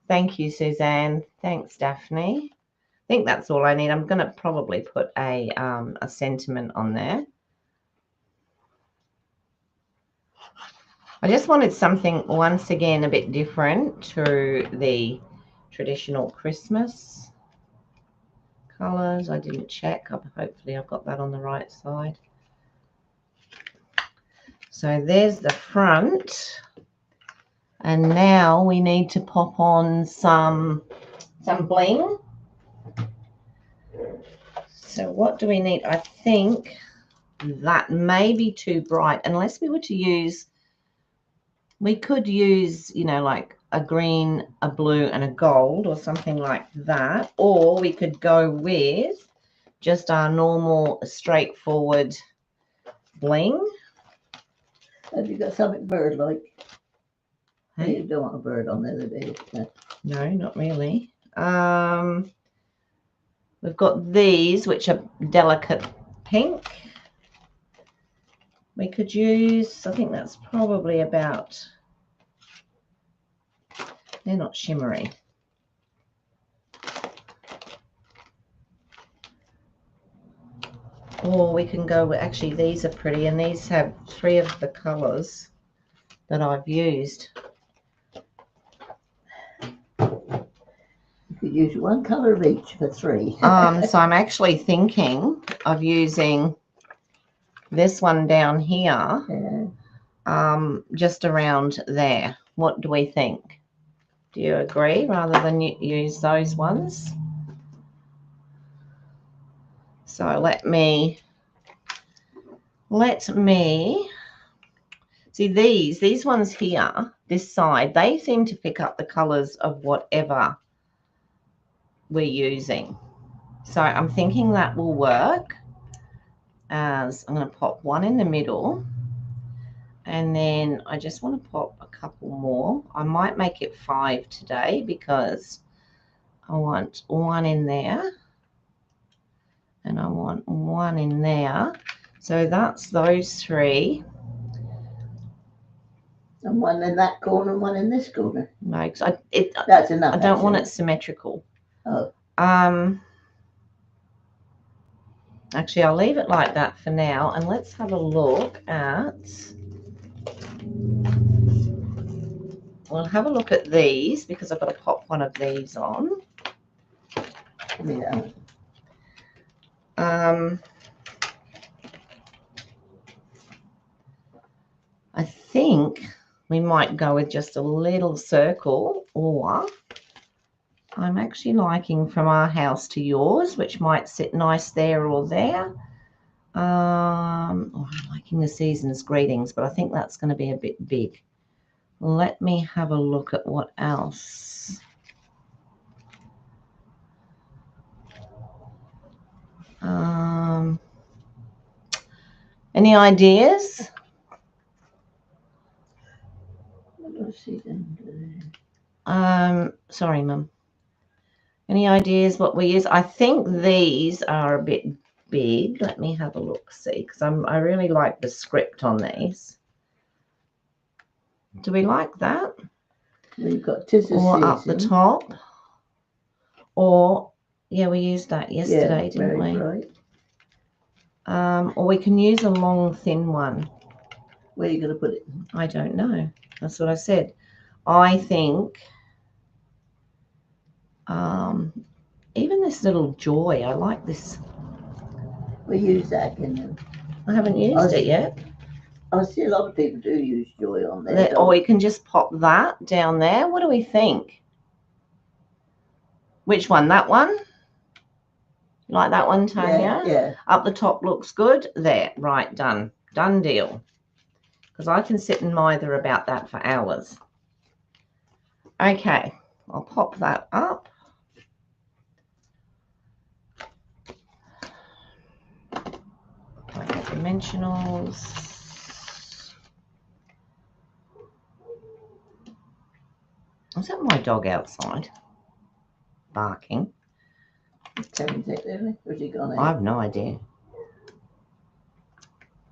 Speaker 2: Thank you, Suzanne. Thanks, Daphne. I think that's all I need. I'm going to probably put a sentiment on there. I just wanted something, once again, a bit different to the traditional Christmas colours. I didn't check. Hopefully I've got that on the right side. So there's the front. And now we need to pop on some bling. So what do we need? I think that may be too bright, unless we were to use, we could use, you know, like a green, a blue, and a gold or something like that. Or we could go with just our normal straightforward bling.
Speaker 1: Have you got something bird-like?
Speaker 2: Hey?
Speaker 1: You don't want a bird on there, do you?
Speaker 2: No, not really. We've got these, which are delicate pink. We could use, I think that's probably about, they're not shimmery. Or we can go with, actually these are pretty, and these have 3 of the colours that I've used.
Speaker 1: You could use 1 colour of each for 3.
Speaker 2: So I'm actually thinking of using this one down here,
Speaker 1: Yeah.
Speaker 2: just around there. What do we think? Do you agree, rather than use those ones? So let me see these ones here, this side, they seem to pick up the colors of whatever we're using. So I'm thinking that will work. As I'm going to pop one in the middle, and then I just want to pop a couple more. I might make it 5 today because I want 1 in there, and I want 1 in there. So that's those 3.
Speaker 1: And 1 in that corner and 1 in this corner.
Speaker 2: No,
Speaker 1: That's enough.
Speaker 2: I don't want it symmetrical.
Speaker 1: Oh.
Speaker 2: Actually, I'll leave it like that for now, and let's have a look at. We'll have a look at these because I've got to pop one of these on.
Speaker 1: Yeah.
Speaker 2: I think we might go with just a little circle, or I'm actually liking from our house to yours, which might sit nice there or there. I'm liking the season's greetings, but I think that's going to be a bit big. Let me have a look at what else. Any ideas? Sorry, Mum. Any ideas what we use? I think these are a bit big. Let me have a look, see, because I really like the script on these. Do we like that?
Speaker 1: We've got tis the
Speaker 2: or
Speaker 1: season.
Speaker 2: Up the top, or yeah, we used that yesterday, didn't we?
Speaker 1: Right.
Speaker 2: Or we can use a long, thin one.
Speaker 1: Where are you going to put it?
Speaker 2: I don't know. That's what I said. I think even this little joy, I like this.
Speaker 1: We use that, can you?
Speaker 2: I haven't used it yet.
Speaker 1: I see a lot of people do use joy on there.
Speaker 2: Or we can just pop that down there. What do we think? Which one? That one? Like that one, Tanya?
Speaker 1: Yeah.
Speaker 2: Up the top looks good. There. Right, done. Done deal. Because I can sit and mither about that for hours. Okay. I'll pop that up. Dimensionals. Is that my dog outside barking?
Speaker 1: Where's he gone?
Speaker 2: I have no idea.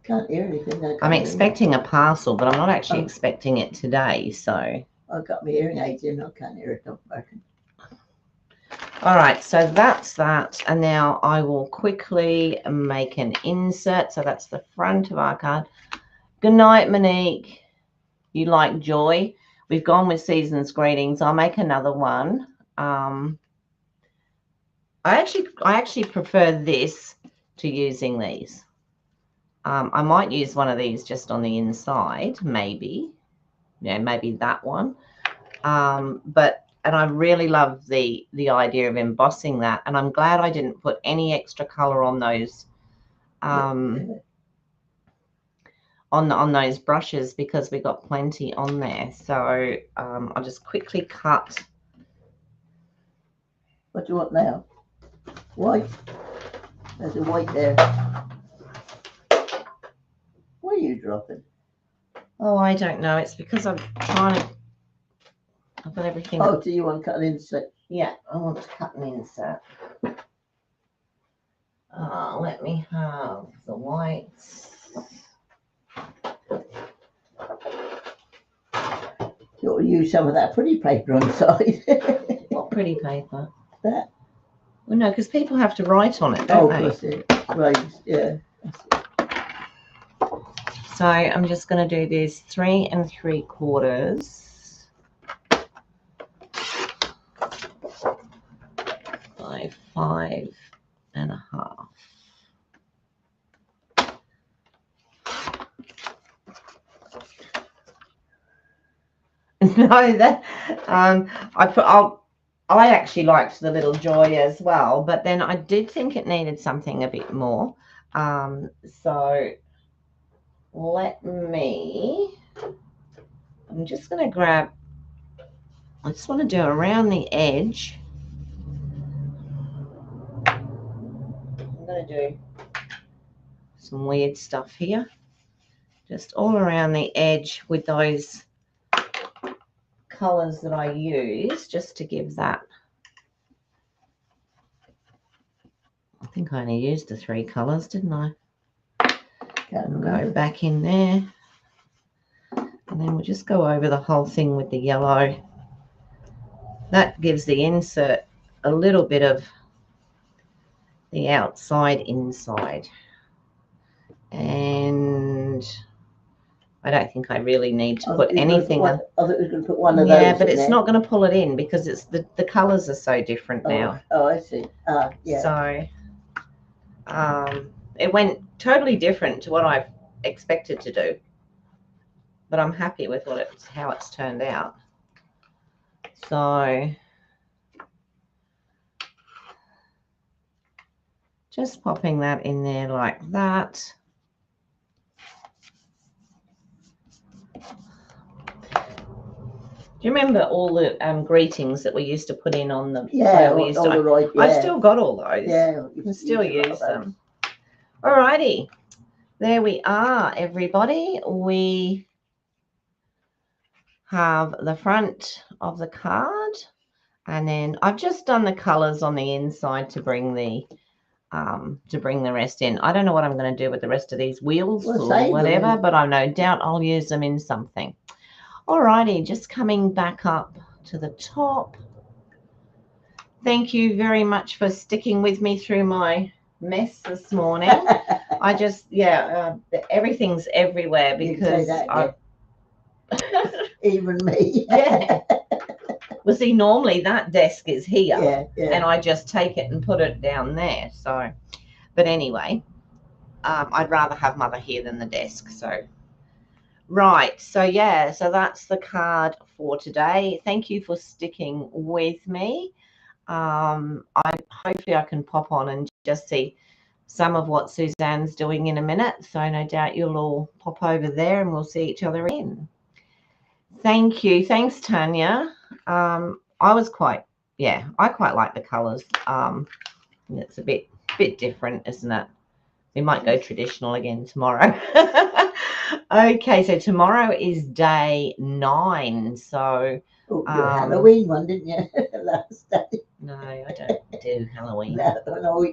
Speaker 1: Can't hear anything.
Speaker 2: I'm expecting a parcel, but I'm not actually expecting it today. So
Speaker 1: I've got my hearing aids in. I can't hear a dog barking.
Speaker 2: All right, so that's that. And now I will quickly make an insert. So that's the front of our card. Good night, Monique. You like joy? We've gone with season's greetings. I'll make another one. I actually prefer this to using these. I might use one of these just on the inside, maybe. Yeah, maybe that one. And I really love the idea of embossing that. And I'm glad I didn't put any extra color on those on those brushes, because we got plenty on there. So I'll just quickly cut.
Speaker 1: What do you want now? White. There's a white there. What are you dropping?
Speaker 2: Oh, I don't know. It's because I'm trying to. I've got everything.
Speaker 1: Oh, do you want to cut an insert?
Speaker 2: Yeah, I want to cut an insert. Let me have the whites.
Speaker 1: You'll use some of that pretty paper on the side.
Speaker 2: What pretty paper?
Speaker 1: That.
Speaker 2: Well, no, because people have to write on it, don't they?
Speaker 1: Of course, right, yeah.
Speaker 2: So I'm just going to do this 3 3/4 by 5 1/2. No, that I actually liked the little joy as well, but then I did think it needed something a bit more. So I'm just going to grab, I just want to do around the edge. I'm going to do some weird stuff here, just all around the edge with those colors that I use, just to give that. I think I only used the 3 colors, didn't I? I'll go back in there, and then we'll just go over the whole thing with the yellow. That gives the insert a little bit of the outside inside. And I don't think I really need to put anything.
Speaker 1: I thought you were going to put one of those.
Speaker 2: Yeah, but it's not going to pull it in because it's the colors are so different now.
Speaker 1: Oh, I see. Yeah.
Speaker 2: So it went totally different to what I expected to do, but I'm happy with how it's turned out. So just popping that in there like that. Do you remember all the greetings that we used to put in on the?
Speaker 1: Yeah,
Speaker 2: I've still got all those.
Speaker 1: Yeah,
Speaker 2: you can still use them. Alrighty, there we are, everybody. We have the front of the card, and then I've just done the colors on the inside to bring the rest in. I don't know what I'm going to do with the rest of these wheels or whatever, but I no doubt I'll use them in something. Alrighty, just coming back up to the top. Thank you very much for sticking with me through my mess this morning. I just, everything's everywhere because
Speaker 1: even me.
Speaker 2: Yeah. Well, see, normally that desk is here,
Speaker 1: yeah.
Speaker 2: and I just take it and put it down there. So, but anyway, I'd rather have Mother here than the desk. So, right. So, so that's the card for today. Thank you for sticking with me. Hopefully I can pop on and just see some of what Suzanne's doing in a minute. So no doubt you'll all pop over there and we'll see each other again. Thank you. Thanks, Tanya. I quite like the colours. It's a bit different, isn't it? We might go traditional again tomorrow. Okay, so tomorrow is day 9. So
Speaker 1: your Halloween one, didn't you? Last day.
Speaker 2: No, I don't do Halloween.
Speaker 1: No,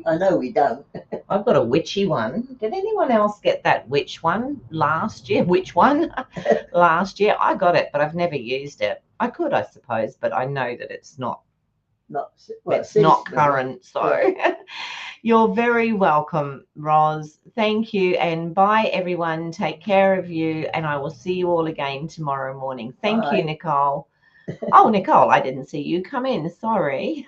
Speaker 1: I know we don't.
Speaker 2: I've got a witchy one. Did anyone else get that witch one last year? Which one? Last year? I got it, but I've never used it. I could, I suppose, but I know that it's not current. So you're very welcome, Roz. Thank you. And bye, everyone. Take care of you. And I will see you all again tomorrow morning. Thank you, Nicole. Oh, Nicole, I didn't see you come in. Sorry.